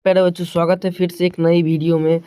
प्यारे बच्चों, स्वागत है फिर से एक नई वीडियो में।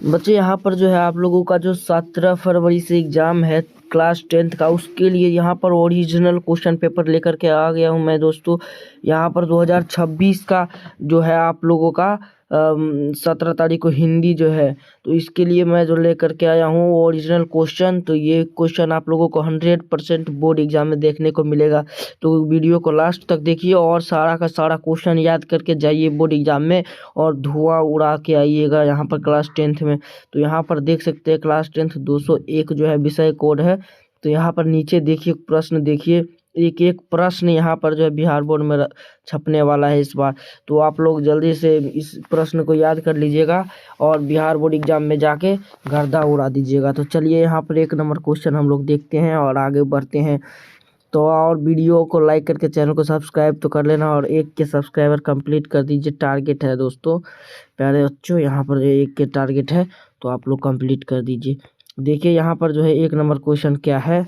बच्चे यहाँ पर जो है आप लोगों का जो 17 फरवरी से एग्ज़ाम है क्लास 10th का, उसके लिए यहाँ पर ओरिजिनल क्वेश्चन पेपर लेकर के आ गया हूँ मैं दोस्तों। यहाँ पर 2026 का जो है आप लोगों का 17 तारीख को हिंदी जो है, तो इसके लिए मैं जो लेकर के आया हूँ ओरिजिनल क्वेश्चन। तो ये क्वेश्चन आप लोगों को 100% बोर्ड एग्जाम में देखने को मिलेगा, तो वीडियो को लास्ट तक देखिए और सारा का सारा क्वेश्चन याद करके जाइए बोर्ड एग्जाम में और धुआं उड़ा के आइएगा यहाँ पर क्लास 10th में। तो यहाँ पर देख सकते हैं क्लास 10th 201 जो है विषय कोड है। तो यहाँ पर नीचे देखिए प्रश्न, देखिए एक एक प्रश्न यहाँ पर जो है बिहार बोर्ड में छपने वाला है इस बार। तो आप लोग जल्दी से इस प्रश्न को याद कर लीजिएगा और बिहार बोर्ड एग्जाम में जाके गर्दा उड़ा दीजिएगा। तो चलिए यहाँ पर 1 नंबर क्वेश्चन हम लोग देखते हैं और आगे बढ़ते हैं। तो और वीडियो को लाइक करके चैनल को सब्सक्राइब तो कर लेना और 1 के सब्सक्राइबर कंप्लीट कर दीजिए, टारगेट है दोस्तों। प्यारे बच्चों यहाँ पर 1 के टारगेट है, तो आप लोग कंप्लीट कर दीजिए। देखिए यहाँ पर जो है 1 नंबर क्वेश्चन क्या है।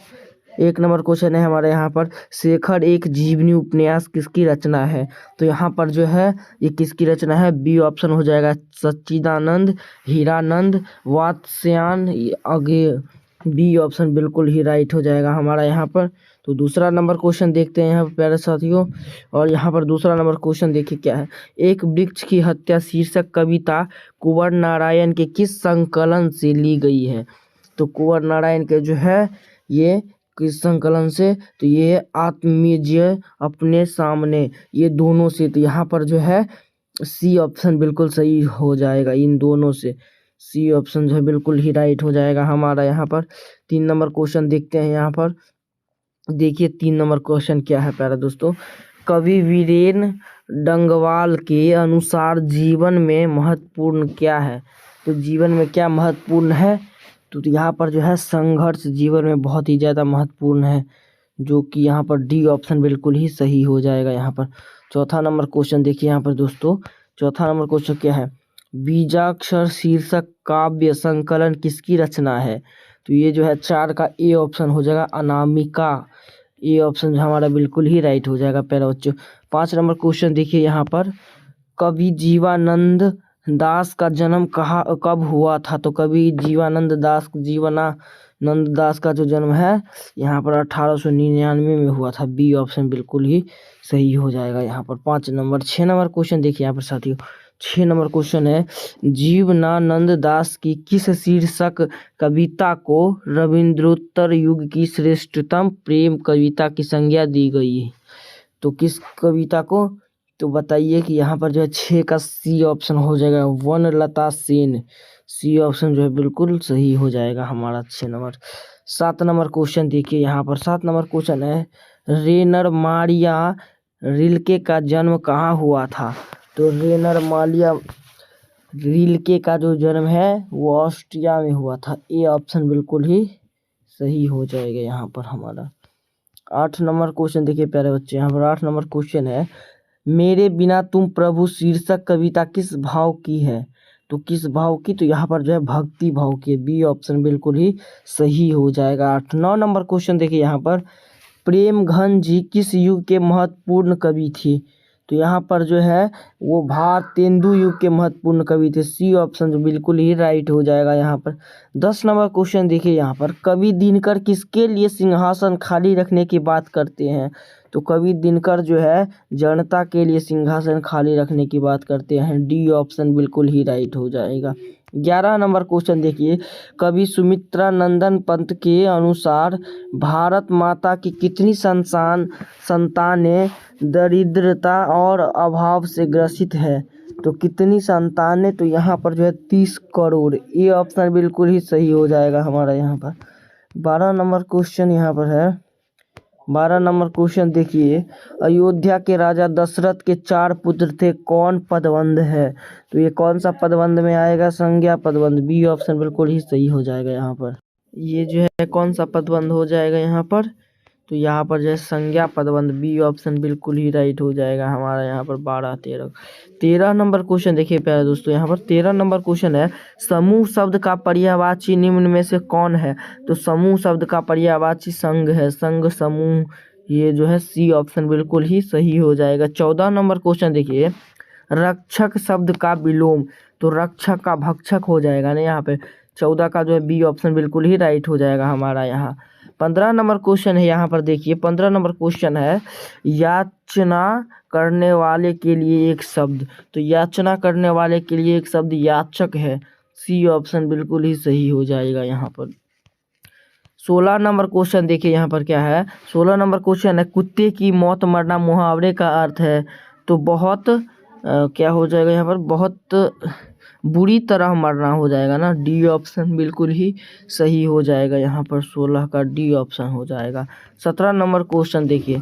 1 नंबर क्वेश्चन है हमारे यहाँ पर, शेखर एक जीवनी उपन्यास किसकी रचना है। तो यहाँ पर जो है ये किसकी रचना है, बी ऑप्शन हो जाएगा सच्चिदानंद, हीरानंद, वात्स्यायन। आगे बी ऑप्शन बिल्कुल ही राइट हो जाएगा हमारा यहाँ पर। तो दूसरा नंबर क्वेश्चन देखते हैं यहाँ पर प्यारे साथियों। और यहाँ पर दूसरा नंबर क्वेश्चन देखिए क्या है, एक वृक्ष की हत्या शीर्षक कविता कुंवर नारायण के किस संकलन से ली गई है। तो कुंवर नारायण के जो है ये किस संकलन से, तो ये आत्मीय अपने सामने, ये दोनों से। तो यहाँ पर जो है सी ऑप्शन बिल्कुल सही हो जाएगा, इन दोनों से सी ऑप्शन जो है बिल्कुल ही राइट हो जाएगा हमारा यहाँ पर। 3 नंबर क्वेश्चन देखते हैं यहाँ पर। देखिए 3 नंबर क्वेश्चन क्या है प्यारे दोस्तों, कवि वीरेन डंगवाल के अनुसार जीवन में महत्वपूर्ण क्या है। तो जीवन में क्या महत्वपूर्ण है, तो यहाँ पर जो है संघर्ष जीवन में बहुत ही ज़्यादा महत्वपूर्ण है, जो कि यहाँ पर डी ऑप्शन बिल्कुल ही सही हो जाएगा यहाँ पर। चौथा नंबर क्वेश्चन देखिए यहाँ पर दोस्तों, चौथा नंबर क्वेश्चन क्या है, बीजाक्षर शीर्षक काव्य संकलन किसकी रचना है। तो ये जो है 4 का ए ऑप्शन हो जाएगा, अनामिका। ए ऑप्शन हमारा बिल्कुल ही राइट हो जाएगा प्यारे बच्चों। 5 नंबर क्वेश्चन देखिए यहाँ पर, कवि जीवानंद दास का जन्म कब हुआ था। तो कवि जीवानंद दास का जो जन्म है यहाँ पर 1899 में हुआ था। बी ऑप्शन बिल्कुल ही सही हो जाएगा यहाँ पर 5 नंबर। 6 नंबर क्वेश्चन देखिए यहाँ पर साथियों, 6 नंबर क्वेश्चन है, जीवनानंद दास की किस शीर्षक कविता को रविंद्रोत्तर युग की श्रेष्ठतम प्रेम कविता की संज्ञा दी गई है। तो किस कविता को, तो बताइए कि यहाँ पर जो है 6 का सी ऑप्शन हो जाएगा, वनलता सेन। सी ऑप्शन जो है बिल्कुल सही हो जाएगा हमारा 6 नंबर। 7 नंबर क्वेश्चन देखिए यहाँ पर, 7 नंबर क्वेश्चन है, रेनर मारिया रिल्के का जन्म कहाँ हुआ था। तो रेनर मारिया रिल्के का जो जन्म है वो ऑस्ट्रिया में हुआ था। ए ऑप्शन बिल्कुल ही सही हो जाएगा यहाँ पर हमारा। 8 नंबर क्वेश्चन देखिए प्यारे बच्चे, यहाँ पर 8 नंबर क्वेश्चन है, मेरे बिना तुम प्रभु शीर्षक कविता किस भाव की है। तो किस भाव की, तो यहाँ पर जो है भक्ति भाव की। बी ऑप्शन बिल्कुल ही सही हो जाएगा 8। 9 नंबर क्वेश्चन देखिए यहाँ पर, प्रेमघन जी किस युग के महत्वपूर्ण कवि थे। तो यहाँ पर जो है वो भारतेंदु युग के महत्वपूर्ण कवि थे। सी ऑप्शन जो बिल्कुल ही राइट हो जाएगा यहाँ पर। 10 नंबर क्वेश्चन देखिए यहाँ पर, कवि दिनकर किसके लिए सिंहासन खाली रखने की बात करते हैं। तो कवि दिनकर जो है जनता के लिए सिंहासन खाली रखने की बात करते हैं। डी ऑप्शन बिल्कुल ही राइट हो जाएगा। 11 नंबर क्वेश्चन देखिए, कवि सुमित्रा नंदन पंत के अनुसार भारत माता की कितनी संतानें दरिद्रता और अभाव से ग्रसित है। तो कितनी संतानें, तो यहाँ पर जो है 30 करोड़। ये ऑप्शन बिल्कुल ही सही हो जाएगा हमारा यहाँ पर। 12 नंबर क्वेश्चन यहाँ पर है, 12 नंबर क्वेश्चन देखिए, अयोध्या के राजा दशरथ के 4 पुत्र थे, कौन पदबंध है। तो ये कौन सा पदबंध में आएगा, संज्ञा पदबंध। बी ऑप्शन बिल्कुल ही सही हो जाएगा यहाँ पर। ये जो है कौन सा पदबंध हो जाएगा यहाँ पर, तो यहाँ पर जो है संज्ञा पदबंध। बी ऑप्शन बिल्कुल ही राइट हो जाएगा हमारा यहाँ पर। 12 13 13 नंबर क्वेश्चन देखिए प्यारे दोस्तों, यहाँ पर 13 नंबर क्वेश्चन है, समूह शब्द का पर्यायवाची निम्न में से कौन है। तो समूह शब्द का पर्यायवाची संघ है, संघ समूह। ये जो है सी ऑप्शन बिल्कुल ही सही हो जाएगा। 14 नंबर क्वेश्चन देखिए, रक्षक शब्द का विलोम, तो रक्षक का भक्षक हो जाएगा ना यहाँ पे। 14 का जो है बी ऑप्शन बिल्कुल ही राइट हो जाएगा हमारा यहाँ। 15 नंबर क्वेश्चन है यहाँ पर देखिए। 15 नंबर क्वेश्चन है याचना करने वाले के लिए एक शब्द, तो याचना करने वाले के लिए एक शब्द याचक है। सी ऑप्शन बिल्कुल ही सही हो जाएगा यहाँ पर। 16 नंबर क्वेश्चन देखिए यहाँ पर क्या है। 16 नंबर क्वेश्चन है कुत्ते की मौत मरना मुहावरे का अर्थ है, तो बहुत क्या हो जाएगा यहाँ पर, बहुत बुरी तरह मरना हो जाएगा ना। डी ऑप्शन बिल्कुल ही सही हो जाएगा यहाँ पर। 16 का डी ऑप्शन हो जाएगा। 17 नंबर क्वेश्चन देखिए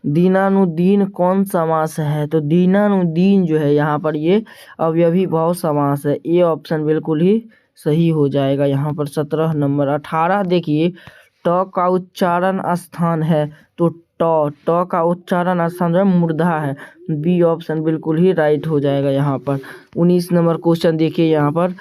दीनानुदीन कौन समास है, तो दीनानुदीन जो है यहाँ पर ये अवयवी भाव समास है। ए ऑप्शन बिल्कुल ही सही हो जाएगा यहाँ पर। 17 नंबर। 18 देखिए ट का उच्चारण स्थान है, तो ट का उच्चारण स्थान जो है मूर्धा है। बी ऑप्शन बिल्कुल ही राइट हो जाएगा यहाँ पर। 19 नंबर क्वेश्चन देखिए यहाँ पर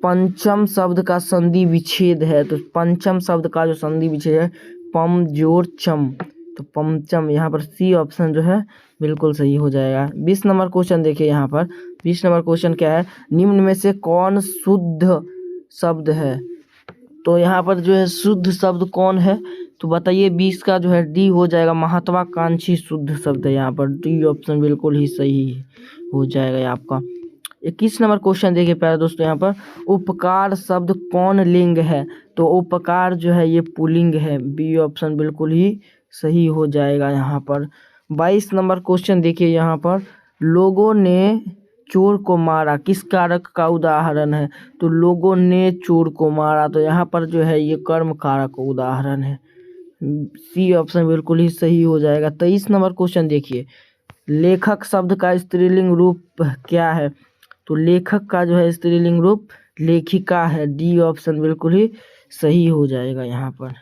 पंचम शब्द का संधि विच्छेद है, तो पंचम शब्द का जो संधि विच्छेद है पम जोड़ चम, तो पंचम यहाँ पर सी ऑप्शन जो है बिल्कुल सही हो जाएगा। 20 नंबर क्वेश्चन देखिए यहाँ पर। 20 नंबर क्वेश्चन क्या है निम्न में से कौन शुद्ध शब्द है, तो यहाँ पर जो है शुद्ध शब्द कौन है, तो बताइए। 20 का जो है डी हो जाएगा महत्वाकांक्षी शुद्ध शब्द है यहाँ पर। डी ऑप्शन बिल्कुल ही सही हो जाएगा आपका। 21 नंबर क्वेश्चन देखिए प्यारे दोस्तों यहाँ पर उपकार शब्द कौन लिंग है, तो उपकार जो है ये पुल्लिंग है। बी ऑप्शन बिल्कुल ही सही हो जाएगा यहाँ पर। 22 नंबर क्वेश्चन देखिए यहाँ पर लोगों ने चोर को मारा किस कारक का उदाहरण है, तो लोगों ने चोर को मारा, तो यहाँ पर जो है ये कर्म कारक उदाहरण है। सी ऑप्शन बिल्कुल ही सही हो जाएगा। 23 नंबर क्वेश्चन देखिए लेखक शब्द का स्त्रीलिंग रूप क्या है, तो लेखक का जो है स्त्रीलिंग रूप लेखिका है। डी ऑप्शन बिल्कुल ही सही हो जाएगा यहाँ पर।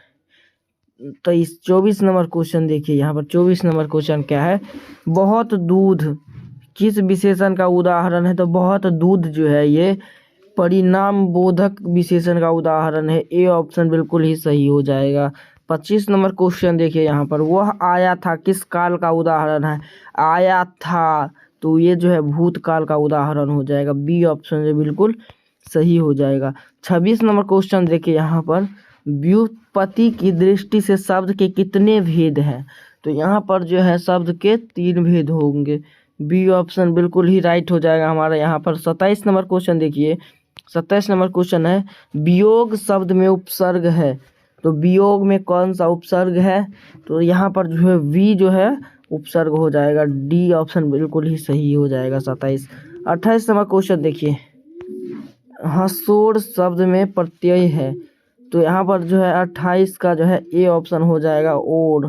24 नंबर क्वेश्चन देखिए यहाँ पर। 24 नंबर क्वेश्चन क्या है बहुत दूध किस विशेषण का उदाहरण है, तो बहुत दूध जो है ये परिणाम बोधक विशेषण का उदाहरण है। ए ऑप्शन बिल्कुल ही सही हो जाएगा। 25 नंबर क्वेश्चन देखिए यहाँ पर वह आया था किस काल का उदाहरण है, आया था, तो ये जो है भूतकाल का उदाहरण हो जाएगा। बी ऑप्शन जो बिल्कुल सही हो जाएगा। 26 नंबर क्वेश्चन देखिए यहाँ पर व्युत्पत्ति की दृष्टि से शब्द के कितने भेद हैं, तो यहाँ पर जो है शब्द के 3 भेद होंगे। बी ऑप्शन बिल्कुल ही राइट हो जाएगा हमारा यहाँ पर। 27 नंबर क्वेश्चन देखिए। 27 नंबर क्वेश्चन है वियोग शब्द में उपसर्ग है, तो वियोग में कौन सा उपसर्ग है, तो यहाँ पर जो है वी जो है उपसर्ग हो जाएगा। डी ऑप्शन बिल्कुल ही सही हो जाएगा। 27। 28 नंबर क्वेश्चन देखिए हसोड़ शब्द में प्रत्यय है, तो यहाँ पर जो है 28 का जो है ए ऑप्शन हो जाएगा ओर,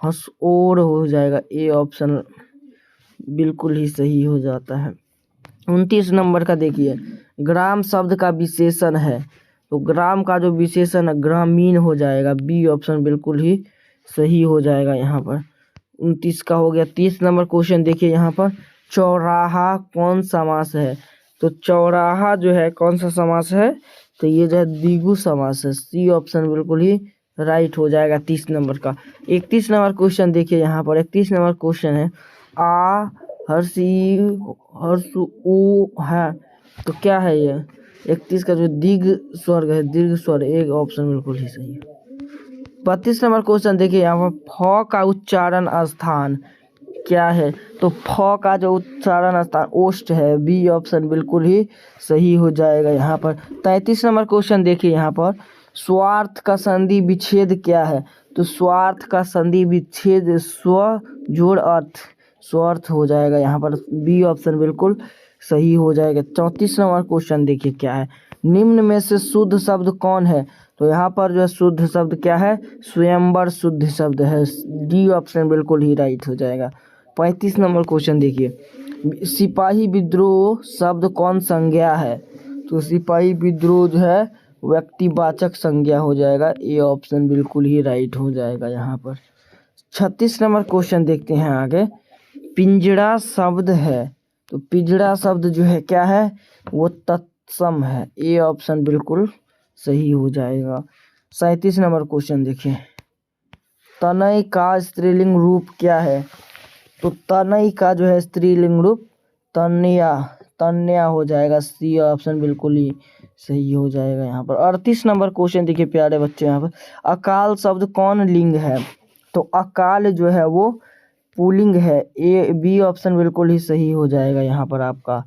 हसोड़ हो जाएगा। ए ऑप्शन बिल्कुल ही सही हो जाता है। 29 नंबर का देखिए ग्राम शब्द का विशेषण है, तो ग्राम का जो विशेषण है ग्रामीण हो जाएगा। बी ऑप्शन बिल्कुल ही सही हो जाएगा यहाँ पर। 29 का हो गया। 30 नंबर क्वेश्चन देखिए यहाँ पर चौराहा कौन समास है, तो चौराहा जो है कौन सा समास है, तो ये जो है द्विगु समास है। सी ऑप्शन बिल्कुल ही राइट हो जाएगा 30 नंबर का। 31 नंबर क्वेश्चन देखिए यहाँ पर। 31 नंबर क्वेश्चन है आ हर्षी हर्षु ऊ है, तो क्या है ये 31 का जो दीर्घ स्वर्ग है, दीर्घ स्वर। एक ऑप्शन बिल्कुल ही सही है। 32 नंबर क्वेश्चन देखिए यहाँ पर फ का उच्चारण स्थान क्या है, तो फ का जो उच्चारण स्थान ओष्ठ है। बी ऑप्शन बिल्कुल ही सही हो जाएगा यहाँ पर। 33 नंबर क्वेश्चन देखिए यहाँ पर स्वार्थ का संधि विच्छेद क्या है, तो स्वार्थ का संधि विच्छेद स्व जोड़ अर्थ स्वार्थ हो जाएगा यहाँ पर। बी ऑप्शन बिल्कुल सही हो जाएगा। 34 नंबर क्वेश्चन देखिए क्या है निम्न में से शुद्ध शब्द कौन है, तो यहाँ पर जो है शुद्ध शब्द क्या है स्वयंवर शुद्ध शब्द है। डी ऑप्शन बिल्कुल ही राइट हो जाएगा। 35 नंबर क्वेश्चन देखिए सिपाही विद्रोह शब्द कौन संज्ञा है, तो सिपाही विद्रोह जो है व्यक्तिवाचक संज्ञा हो जाएगा। ए ऑप्शन बिल्कुल ही राइट हो जाएगा यहाँ पर। 36 नंबर क्वेश्चन देखते हैं आगे पिंजड़ा शब्द है, तो पिंजड़ा शब्द जो है क्या है वो तत्सम है। ए ऑप्शन बिल्कुल सही हो जाएगा। 37 नंबर क्वेश्चन देखिए तनय का स्त्रीलिंग रूप क्या है, तो तनय का जो है स्त्रीलिंग रूप तन्या तन्या हो जाएगा। सी ऑप्शन बिल्कुल ही सही हो जाएगा यहाँ पर। 38 नंबर क्वेश्चन देखिए प्यारे बच्चे, यहाँ पर अकाल शब्द कौन लिंग है? तो अकाल जो है वो पुल्लिंग है। ए बी ऑप्शन बिल्कुल ही सही हो जाएगा यहाँ पर आपका।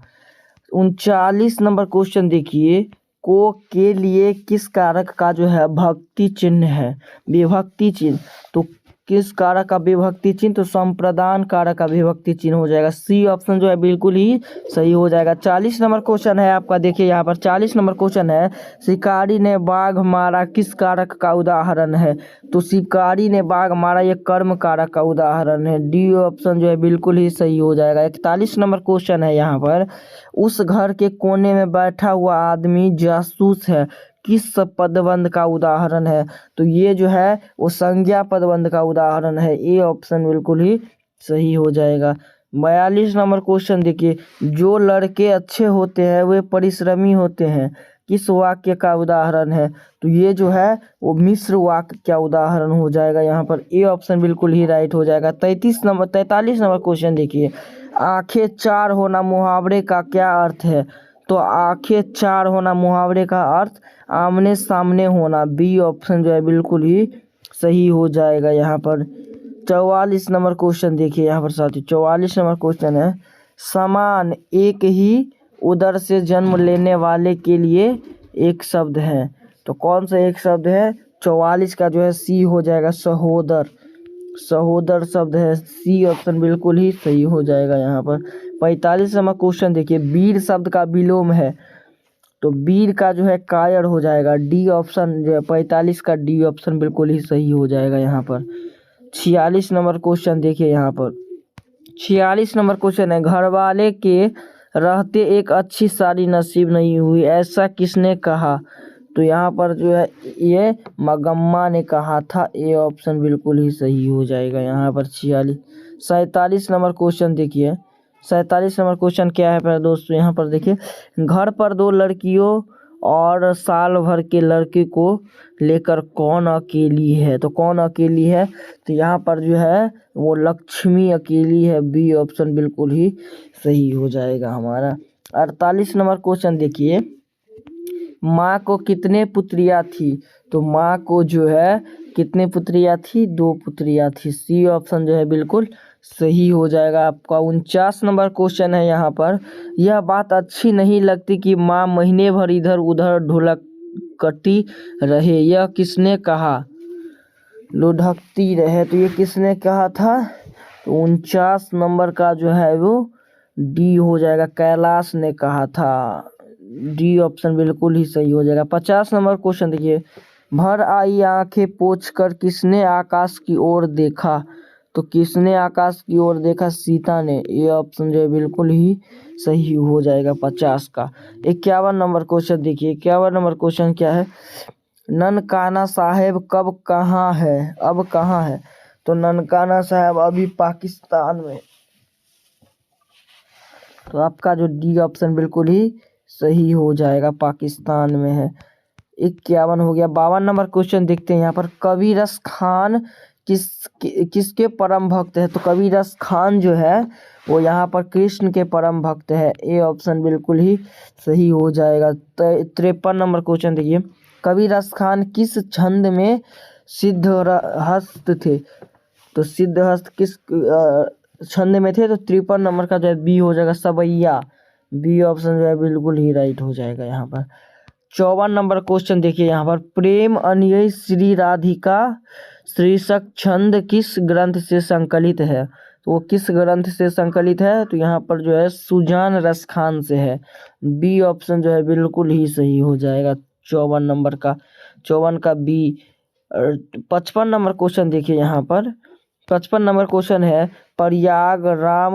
39 नंबर क्वेश्चन देखिए, को के लिए किस कारक का जो है भक्ति चिन्ह है? विभक्ति चिन्ह। तो किस कारक का विभक्ति चिन्ह? तो संप्रदान कारक का विभक्ति चिन्ह हो जाएगा। सी ऑप्शन जो है बिल्कुल ही सही हो जाएगा। 40 नंबर क्वेश्चन है आपका, देखिए यहाँ पर 40 नंबर क्वेश्चन है, शिकारी ने बाघ मारा किस कारक का उदाहरण है? तो शिकारी ने बाघ मारा ये कर्म कारक का उदाहरण है। डी ऑप्शन जो है बिल्कुल ही सही हो जाएगा। 41 नंबर क्वेश्चन है यहाँ पर, उस घर के कोने में बैठा हुआ आदमी जासूस है किस पदबंध का उदाहरण है? तो ये जो है वो संज्ञा पदबंध का उदाहरण है। ए ऑप्शन बिल्कुल ही सही हो जाएगा। 42 नंबर क्वेश्चन देखिए, जो लड़के अच्छे होते हैं वे परिश्रमी होते हैं किस वाक्य का उदाहरण है? तो ये जो है वो मिश्र वाक्य का उदाहरण हो जाएगा। यहाँ पर ए ऑप्शन बिल्कुल ही राइट हो जाएगा। 43 नंबर क्वेश्चन देखिए, आंखें चार होना मुहावरे का क्या अर्थ है? तो आंखें चार होना मुहावरे का अर्थ आमने सामने होना। बी ऑप्शन जो है बिल्कुल ही सही हो जाएगा यहाँ पर। 44 नंबर क्वेश्चन देखिए यहाँ पर साथियों, 44 नंबर क्वेश्चन है, समान एक ही उदर से जन्म लेने वाले के लिए एक शब्द है। तो कौन सा एक शब्द है? 44 का जो है सी हो जाएगा, सहोदर। सहोदर शब्द है। सी ऑप्शन बिल्कुल ही सही हो जाएगा यहाँ पर। 45 नंबर क्वेश्चन देखिए, वीर शब्द का विलोम है। तो वीर का जो है कायर हो जाएगा। डी ऑप्शन जो है 45 का डी ऑप्शन बिल्कुल ही सही हो जाएगा यहाँ पर। 46 नंबर क्वेश्चन देखिए यहाँ पर, 46 नंबर क्वेश्चन है, घर वाले के रहते एक अच्छी सारी नसीब नहीं हुई ऐसा किसने कहा? तो यहाँ पर जो है ये मगम्मा ने कहा था। ए ऑप्शन बिल्कुल ही सही हो जाएगा यहाँ पर। 47 नंबर क्वेश्चन देखिए, 47 नंबर क्वेश्चन क्या है पर दोस्तों, यहाँ पर देखिए, घर पर दो लड़कियों और साल भर के लड़के को लेकर कौन अकेली है? तो कौन अकेली है? तो यहाँ पर जो है वो लक्ष्मी अकेली है। बी ऑप्शन बिल्कुल ही सही हो जाएगा हमारा। 48 नंबर क्वेश्चन देखिए, माँ को कितने पुत्रियाँ थी? तो माँ को जो है कितने पुत्रियाँ थी? 2 पुत्रियाँ थी। सी ऑप्शन जो है बिल्कुल सही हो जाएगा आपका। 49 नंबर क्वेश्चन है यहाँ पर, यह बात अच्छी नहीं लगती कि माँ महीने भर इधर उधर ढोलक कटी रहे, यह किसने कहा? लुढ़कती रहे। तो ये किसने कहा था? तो 49 नंबर का जो है वो डी हो जाएगा, कैलाश ने कहा था। डी ऑप्शन बिल्कुल ही सही हो जाएगा। 50 नंबर क्वेश्चन देखिए, भर आई आंखें पोंछ कर किसने आकाश की ओर देखा? तो किसने आकाश की ओर देखा? सीता ने। ये ऑप्शन जो है बिल्कुल ही सही हो जाएगा 50 का। 51 नंबर क्वेश्चन देखिए, 51 नंबर क्वेश्चन क्या है, ननकाना साहेब कब कहाँ है? अब कहाँ है? तो ननकाना साहब अभी पाकिस्तान में। तो आपका जो डी ऑप्शन बिल्कुल ही सही हो जाएगा, पाकिस्तान में है। 51 हो गया। 52 नंबर क्वेश्चन देखते हैं यहाँ पर, कबीरस खान किसके परम भक्त है? तो कबीरस खान जो है वो यहाँ पर कृष्ण के परम भक्त है। ए ऑप्शन बिल्कुल ही सही हो जाएगा। 53 नंबर क्वेश्चन देखिए, कबीरस खान किस छंद में सिद्धहस्त थे? तो सिद्धहस्त किस छंद में थे? तो 53 नंबर का जो है बी हो जाएगा, सबैया। बी ऑप्शन जो है बिल्कुल ही राइट हो जाएगा यहाँ पर। 54 नंबर क्वेश्चन देखिए यहाँ पर, प्रेम अन्ययी श्री राधिका शीर्षक छंद किस ग्रंथ से संकलित है? तो वो किस ग्रंथ से संकलित है? तो यहाँ पर जो है सुजान रसखान से है। बी ऑप्शन जो है बिल्कुल ही सही हो जाएगा 54 नंबर का, 54 का बी। 55 नंबर क्वेश्चन देखिए यहाँ पर, 55 नंबर क्वेश्चन है, प्रयाग राम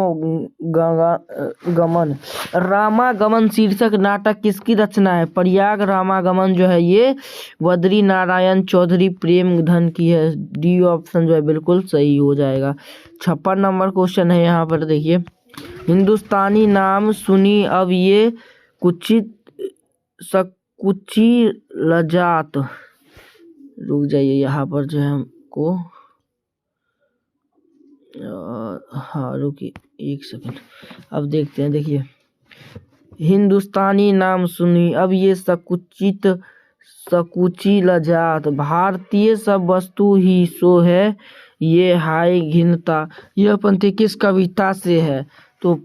गमन रामागमन शीर्षक नाटक किसकी रचना है? प्रयाग रामागमन जो है ये बद्री नारायण चौधरी प्रेमधन की है। डी ऑप्शन जो है बिल्कुल सही हो जाएगा। 56 नंबर क्वेश्चन है यहाँ पर देखिए, हिंदुस्तानी नाम सुनी अब ये कुचित सकुची लजात। रुक जाइए यहाँ पर जो है हमको हाँ रुकिए एक सेकंड, अब देखते हैं। देखिए, हिंदुस्तानी नाम सुनी अब ये सकुचित सकुची लजात, भारतीय सब वस्तु ही सो है ये हाय घिनता। यह पंक्ति किस कविता से है? तो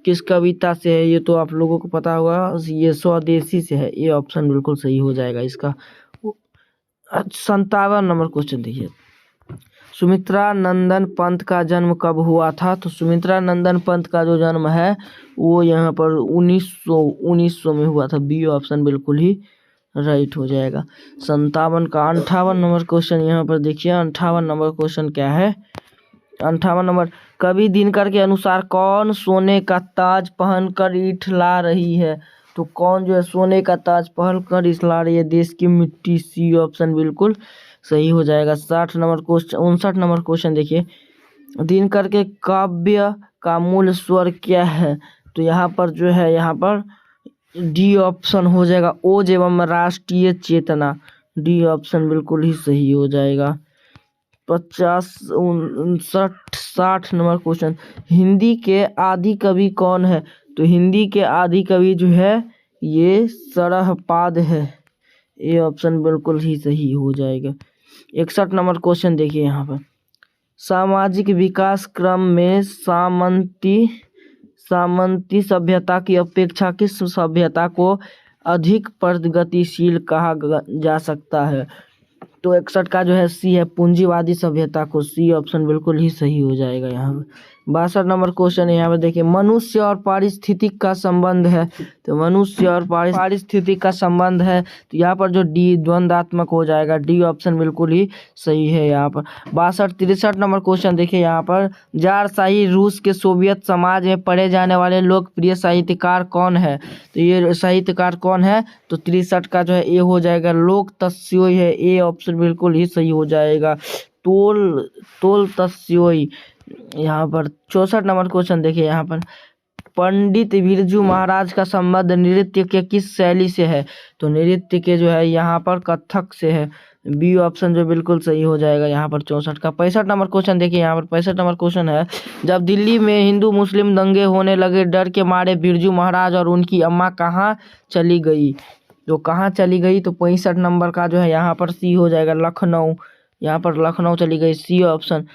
किस कविता से है ये तो आप लोगों को पता होगा, ये स्वदेशी से है। ये ऑप्शन बिल्कुल सही हो जाएगा इसका। 57 नंबर क्वेश्चन देखिए, सुमित्रा नंदन पंत का जन्म कब हुआ था? तो सुमित्रा नंदन पंत का जो जन्म है वो यहाँ पर 1900 में हुआ था। बी ऑप्शन बिल्कुल ही राइट हो जाएगा। 57 का 58 नंबर क्वेश्चन यहाँ पर देखिए। 58 नंबर क्वेश्चन क्या है? 58 नंबर, कवि दिनकर के अनुसार कौन सोने का ताज पहनकर इठला रही है? तो कौन जो है सोने का ताज पहनकर इठला रही है? देश की मिट्टी। सी ऑप्शन बिल्कुल सही हो जाएगा। 60 नंबर क्वेश्चन 59 नंबर क्वेश्चन देखिए, दिनकर के काव्य का मूल स्वर क्या है? तो यहाँ पर जो है यहाँ पर डी ऑप्शन हो जाएगा, ओज एवं राष्ट्रीय चेतना। डी ऑप्शन बिल्कुल ही सही हो जाएगा। 60 नंबर क्वेश्चन, हिंदी के आदि कवि कौन है? तो हिंदी के आदि कवि जो है ये सरहपाद है। ये ऑप्शन बिल्कुल ही सही हो जाएगा। 61 नंबर क्वेश्चन देखिए यहाँ पर, सामाजिक विकास क्रम में सामंती सभ्यता की अपेक्षा किस सभ्यता को अधिक प्रगतिशील कहा जा सकता है? तो 61 का जो है सी है, पूंजीवादी सभ्यता को। सी ऑप्शन बिल्कुल ही सही हो जाएगा यहाँ पर। 62 नंबर क्वेश्चन है यहाँ पर देखिए, मनुष्य और पारिस्थितिक का संबंध है। तो मनुष्य और पारिस्थितिक का संबंध है तो यहाँ पर जो डी द्वंद्वात्मक हो जाएगा। डी ऑप्शन बिल्कुल ही सही है यहाँ पर। 63 नंबर क्वेश्चन देखिए यहाँ पर, ज़ारशाही रूस के सोवियत समाज में पढ़े जाने वाले लोकप्रिय साहित्यकार कौन है? तो ये साहित्यकार कौन है? तो 63 का जो है ए हो जाएगा, लोक तस्योई है। ए ऑप्शन बिल्कुल ही सही हो जाएगा, तोल तस्योई यहाँ पर। 64 नंबर क्वेश्चन देखिए यहाँ पर, पंडित बिरजू महाराज का संबंध नृत्य के किस शैली से है? तो नृत्य के जो है यहाँ पर कथक से है। बी ऑप्शन जो बिल्कुल सही हो जाएगा यहाँ पर 64 का। 65 नंबर क्वेश्चन देखिए यहाँ पर। 65 नंबर क्वेश्चन है, जब दिल्ली में हिंदू मुस्लिम दंगे होने लगे, डर के मारे बिरजू महाराज और उनकी अम्मा कहाँ चली गई? तो कहाँ चली गई? तो 65 नंबर का जो है यहाँ पर सी हो जाएगा, लखनऊ। यहाँ पर लखनऊ चली गई। C option.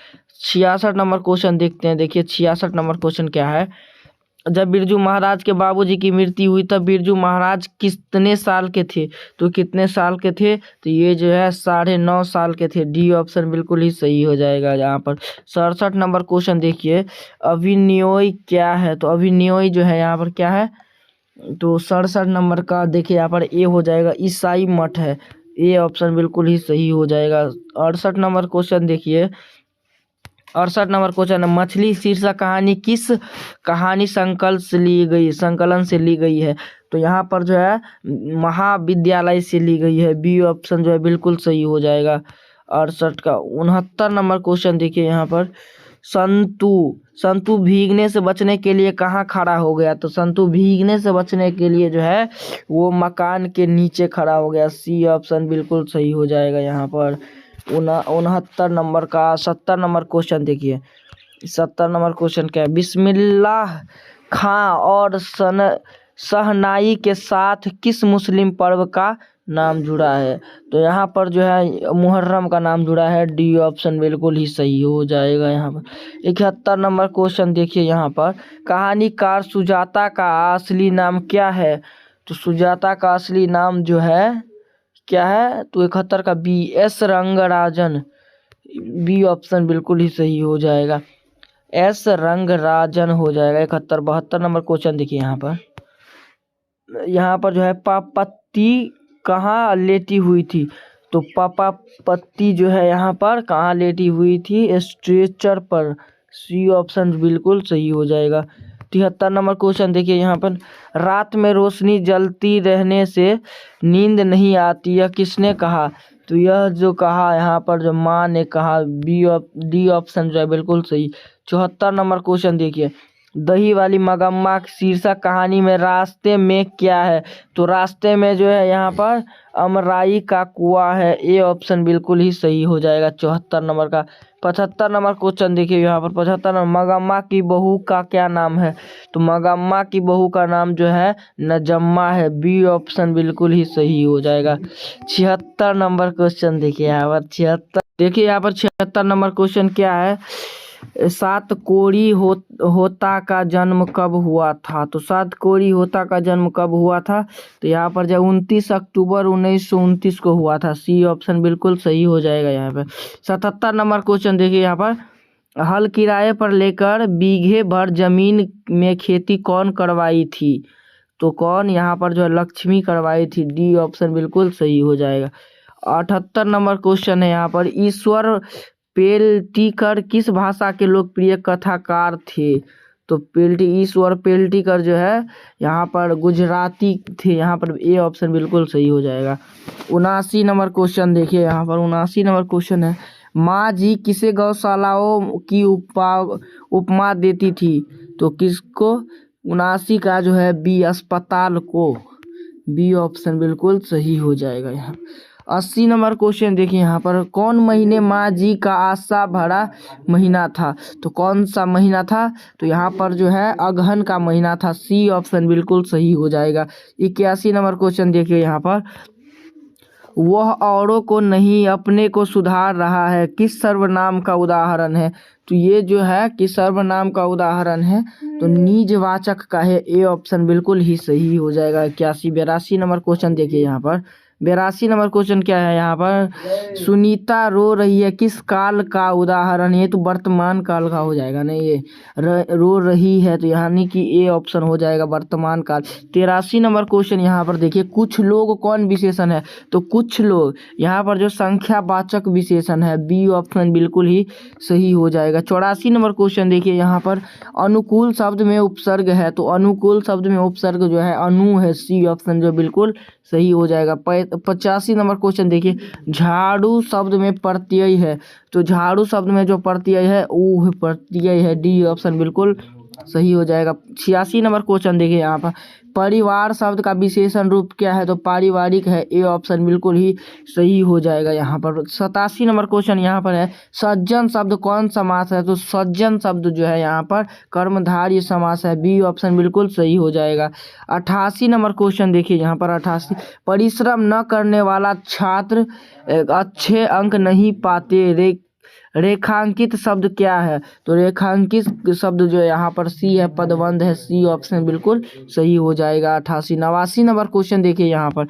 66 नंबर क्वेश्चन देखते हैं। देखिए 66 नंबर क्वेश्चन क्या है, जब बिरजू महाराज के बाबूजी की मृत्यु हुई तब बिरजू महाराज कितने साल के थे? तो कितने साल के थे? तो ये जो है 9.5 साल के थे। डी ऑप्शन बिल्कुल ही सही हो जाएगा यहाँ पर। 67 नंबर क्वेश्चन देखिए, अभिनयोई क्या है? तो अभिनयोई जो है यहाँ पर क्या है? तो 67 नंबर का देखिए यहाँ पर ए हो जाएगा, ईसाई मठ है। ए ऑप्शन बिल्कुल ही सही हो जाएगा। 68 नंबर क्वेश्चन देखिए, 68 नंबर क्वेश्चन है, मछली शीर्षक कहानी किस कहानी संकलन से ली गई है? तो यहाँ पर जो है महाविद्यालय से ली गई है। बी ऑप्शन जो है बिल्कुल सही हो जाएगा। 68 का 69 नंबर क्वेश्चन देखिए यहाँ पर, संतु भीगने से बचने के लिए कहाँ खड़ा हो गया? तो संतु भीगने से बचने के लिए जो है वो मकान के नीचे खड़ा हो गया। सी ऑप्शन बिल्कुल सही हो जाएगा यहाँ पर। 69 नंबर का 70 नंबर क्वेश्चन देखिए। 70 नंबर क्वेश्चन क्या है, बिस्मिल्लाह खां और शहनाई के साथ किस मुस्लिम पर्व का नाम जुड़ा है? तो यहाँ पर जो है मुहर्रम का नाम जुड़ा है। डी ऑप्शन बिल्कुल ही सही हो जाएगा यहाँ पर। 71 नंबर क्वेश्चन देखिए यहाँ पर, कहानीकार सुजाता का असली नाम क्या है? तो सुजाता का असली नाम जो है क्या है? तो 71 का B, S Rangarajan. B option बिल्कुल ही सही हो जाएगा, एस रंगराजन हो जाएगा 71। 72 नंबर क्वेश्चन देखिए यहाँ पर जो है पापत्ती कहाँ लेटी हुई थी? तो पापापत्ती जो है यहाँ पर कहाँ लेटी हुई थी? स्ट्रेचर पर। सी ऑप्शन बिल्कुल सही हो जाएगा। 73 नंबर क्वेश्चन देखिए यहाँ पर, रात में रोशनी जलती रहने से नींद नहीं आती, यह किसने कहा? तो यह जो कहा यहाँ पर जो माँ ने कहा। डी ऑप्शन जो है बिल्कुल सही। 74 नंबर क्वेश्चन देखिए, दही वाली मगम्मा शीर्षक कहानी में रास्ते में क्या है? तो रास्ते में जो है यहाँ पर अमराई का कुआं है। ए ऑप्शन बिल्कुल ही सही हो जाएगा 74 नंबर का। 75 नंबर क्वेश्चन देखिए यहाँ पर 75 नंबर, मगम्मा की बहू का क्या नाम है? तो मगम्मा की बहू का नाम जो है नजम्मा है। बी ऑप्शन बिल्कुल ही सही हो जाएगा। 76 नंबर क्वेश्चन देखिए यहाँ पर 76, देखिए यहाँ पर 76 नंबर क्वेश्चन क्या है? सातकोरी होता का जन्म कब हुआ था? तो सातकोरी होता का जन्म कब हुआ था? तो यहाँ पर जो 29 अक्टूबर 1929 को हुआ था। सी ऑप्शन बिल्कुल सही हो जाएगा यहाँ पर। 77 नंबर क्वेश्चन देखिए यहाँ पर, हल किराए पर लेकर बीघे भर जमीन में खेती कौन करवाई थी? तो कौन यहाँ पर जो है लक्ष्मी करवाई थी। डी ऑप्शन बिल्कुल सही हो जाएगा। 78 नंबर क्वेश्चन है यहाँ पर, ईश्वर पेल्टिकर किस भाषा के लोकप्रिय कथाकार थे? तो ईश्वर पेल्टिकर जो है यहाँ पर गुजराती थे। यहाँ पर ए ऑप्शन बिल्कुल सही हो जाएगा। 79 नंबर क्वेश्चन देखिए यहाँ पर, 79 नंबर क्वेश्चन है, माँ जी किसे गौशालाओं की उपमा देती थी? तो किसको? 79 का जो है बी, अस्पताल को। बी ऑप्शन बिल्कुल सही हो जाएगा यहाँ। 80 नंबर क्वेश्चन देखिए यहाँ पर, कौन महीने माँ जी का आशा भरा महीना था? तो कौन सा महीना था? तो यहाँ पर जो है अगहन का महीना था। सी ऑप्शन बिल्कुल सही हो जाएगा। 81 नंबर क्वेश्चन देखिए यहाँ पर, वह औरों को नहीं अपने को सुधार रहा है, किस सर्वनाम का उदाहरण है? तो ये जो है किस सर्वनाम का उदाहरण है? तो निजवाचक का है। ए ऑप्शन बिल्कुल ही सही हो जाएगा। 82 नंबर क्वेश्चन देखिए यहाँ पर, 82 नंबर क्वेश्चन क्या है यहाँ पर, सुनीता रो रही है किस काल का उदाहरण? ये तो वर्तमान काल का हो जाएगा। नहीं, ये रो रही है तो यानी कि ए ऑप्शन हो जाएगा वर्तमान काल। 83 नंबर क्वेश्चन यहाँ पर देखिए, कुछ लोग कौन विशेषण है? तो कुछ लोग यहाँ पर जो संख्यावाचक विशेषण है। बी ऑप्शन बिल्कुल ही सही हो जाएगा। 84 नंबर क्वेश्चन देखिए यहाँ पर, अनुकूल शब्द में उपसर्ग है। तो अनुकूल शब्द में उपसर्ग जो है अनु है। सी ऑप्शन जो बिल्कुल सही हो जाएगा। 85 नंबर क्वेश्चन देखिए, झाड़ू शब्द में प्रत्यय है। तो झाड़ू शब्द में जो प्रत्यय है वो प्रत्यय है। डी ऑप्शन बिल्कुल सही हो जाएगा। 86 नंबर क्वेश्चन देखिए यहाँ पर, परिवार शब्द का विशेषण रूप क्या है? तो पारिवारिक है। ए ऑप्शन बिल्कुल ही सही हो जाएगा यहाँ पर। 87 नंबर क्वेश्चन यहाँ पर है, सज्जन शब्द कौन समास है? तो सज्जन शब्द जो है यहाँ पर कर्मधारय समास है। बी ऑप्शन बिल्कुल सही हो जाएगा। 88 नंबर क्वेश्चन देखिए यहाँ पर, 88, परिश्रम न करने वाला छात्र अच्छे अंक नहीं पाते, रेखांकित शब्द क्या है? तो रेखांकित शब्द जो यहाँ पर सी है, पदबंध है। सी ऑप्शन बिल्कुल सही हो जाएगा। 88। 89 नंबर क्वेश्चन देखिए यहाँ पर,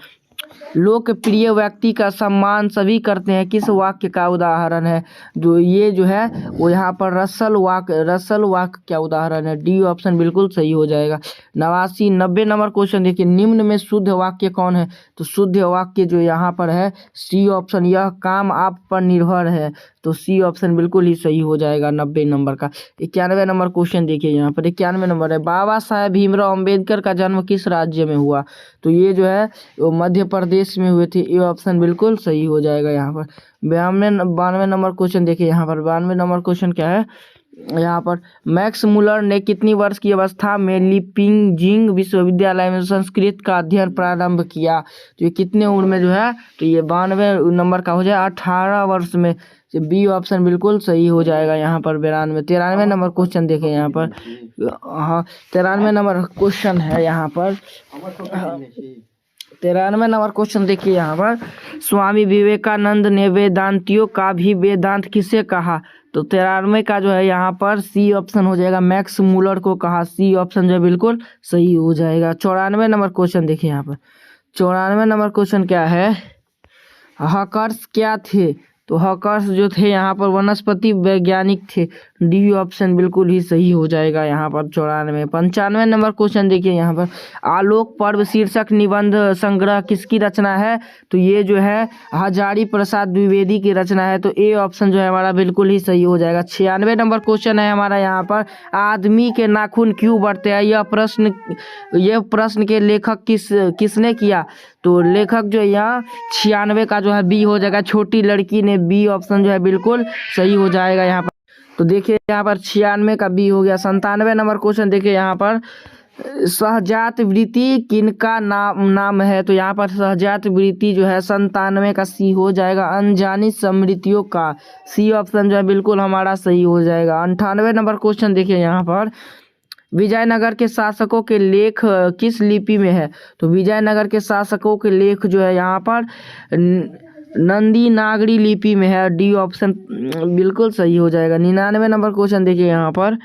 लोकप्रिय व्यक्ति का सम्मान सभी करते हैं, किस वाक्य का उदाहरण है? जो ये जो है वो यहाँ पर रसल वाक्य क्या उदाहरण है? डी ऑप्शन बिल्कुल सही हो जाएगा। 90 नंबर क्वेश्चन देखिए, निम्न में शुद्ध वाक्य कौन है? तो शुद्ध वाक्य जो यहाँ पर है सी ऑप्शन, यह काम आप पर निर्भर है। तो सी ऑप्शन बिल्कुल ही सही हो जाएगा 90 नंबर का। 91 नंबर क्वेश्चन देखिए यहाँ पर, 91 नंबर है, बाबा साहेब भीमराव अंबेडकर का जन्म किस राज्य में हुआ? तो ये जो है वो मध्य प्रदेश में हुए थे। ये ऑप्शन बिल्कुल सही हो जाएगा यहाँ पर। 92 नंबर क्वेश्चन देखिए यहाँ पर, 92 नंबर क्वेश्चन क्या है यहाँ पर, मैक्स मुलर ने कितनी वर्ष की अवस्था में लिपिंजिंग विश्वविद्यालय में संस्कृत का अध्ययन प्रारंभ किया? तो ये कितने उम्र में जो है? तो ये 92 नंबर का हो जाए 18 वर्ष में। बी ऑप्शन बिल्कुल सही हो जाएगा यहाँ पर। 93 नंबर क्वेश्चन देखें यहाँ पर, हाँ 93 नंबर क्वेश्चन है यहाँ पर। 93 नंबर क्वेश्चन देखिए यहाँ पर, स्वामी विवेकानंद ने वेदांतियों का भी वेदांत किसे कहा? तो 93 का जो है यहाँ पर सी ऑप्शन हो जाएगा, मैक्स मुलर को कहा। सी ऑप्शन जो बिल्कुल सही हो जाएगा। 94 नंबर क्वेश्चन देखिए यहाँ पर, 94 नंबर क्वेश्चन क्या है, हॉकर्स क्या थे? तो हॉकर्स जो थे यहाँ पर वनस्पति वैज्ञानिक थे। डी ऑप्शन बिल्कुल ही सही हो जाएगा यहाँ पर। 94। 95 नंबर क्वेश्चन देखिए यहाँ पर, आलोक पर्व शीर्षक निबंध संग्रह किसकी रचना है? तो ये जो है हजारी प्रसाद द्विवेदी की रचना है। तो ए ऑप्शन जो है हमारा बिल्कुल ही सही हो जाएगा। 96 नंबर क्वेश्चन है हमारा यहाँ पर, आदमी के नाखून क्यों बढ़ते हैं? यह प्रश्न के लेखक किसने किया? तो लेखक जो यहाँ 96 का जो है बी हो जाएगा, छोटी लड़की ने। बी ऑप्शन जो है बिल्कुल सही हो जाएगा यहाँ पर। तो देखिए यहाँ पर 96 का बी हो गया। 97 नंबर क्वेश्चन देखिए यहाँ पर, सहजात वृत्ति किनका नाम है? तो यहाँ पर सहजात वृत्ति जो है 97 का सी हो जाएगा। अनजानी स्मृतियों का, सी ऑप्शन जो है बिल्कुल हमारा सही हो जाएगा। 98 नंबर क्वेश्चन देखिए यहाँ पर, विजयनगर के शासकों के लेख किस लिपि में है? तो विजयनगर के शासकों के लेख जो है यहाँ पर नंदी नागरी लिपि में है। डी ऑप्शन बिल्कुल सही हो जाएगा। 99 नंबर क्वेश्चन देखिए यहाँ पर,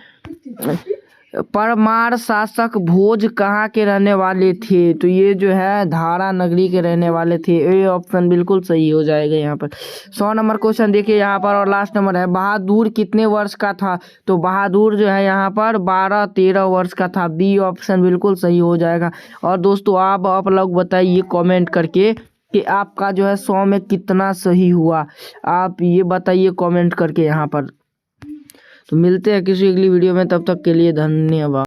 परमार शासक भोज कहाँ के रहने वाले थे? तो ये जो है धारा नगरी के रहने वाले थे। ए ऑप्शन बिल्कुल सही हो जाएगा यहाँ पर। 100 नंबर क्वेश्चन देखिए यहाँ पर, और लास्ट नंबर है, बहादुर कितने वर्ष का था? तो बहादुर जो है यहाँ पर 12-13 वर्ष का था। बी ऑप्शन बिल्कुल सही हो जाएगा। और दोस्तों आप लोग बताइए कॉमेंट करके कि आपका जो है 100 में कितना सही हुआ, आप ये बताइए कमेंट करके यहाँ पर। तो मिलते हैं किसी अगली वीडियो में, तब तक के लिए धन्यवाद।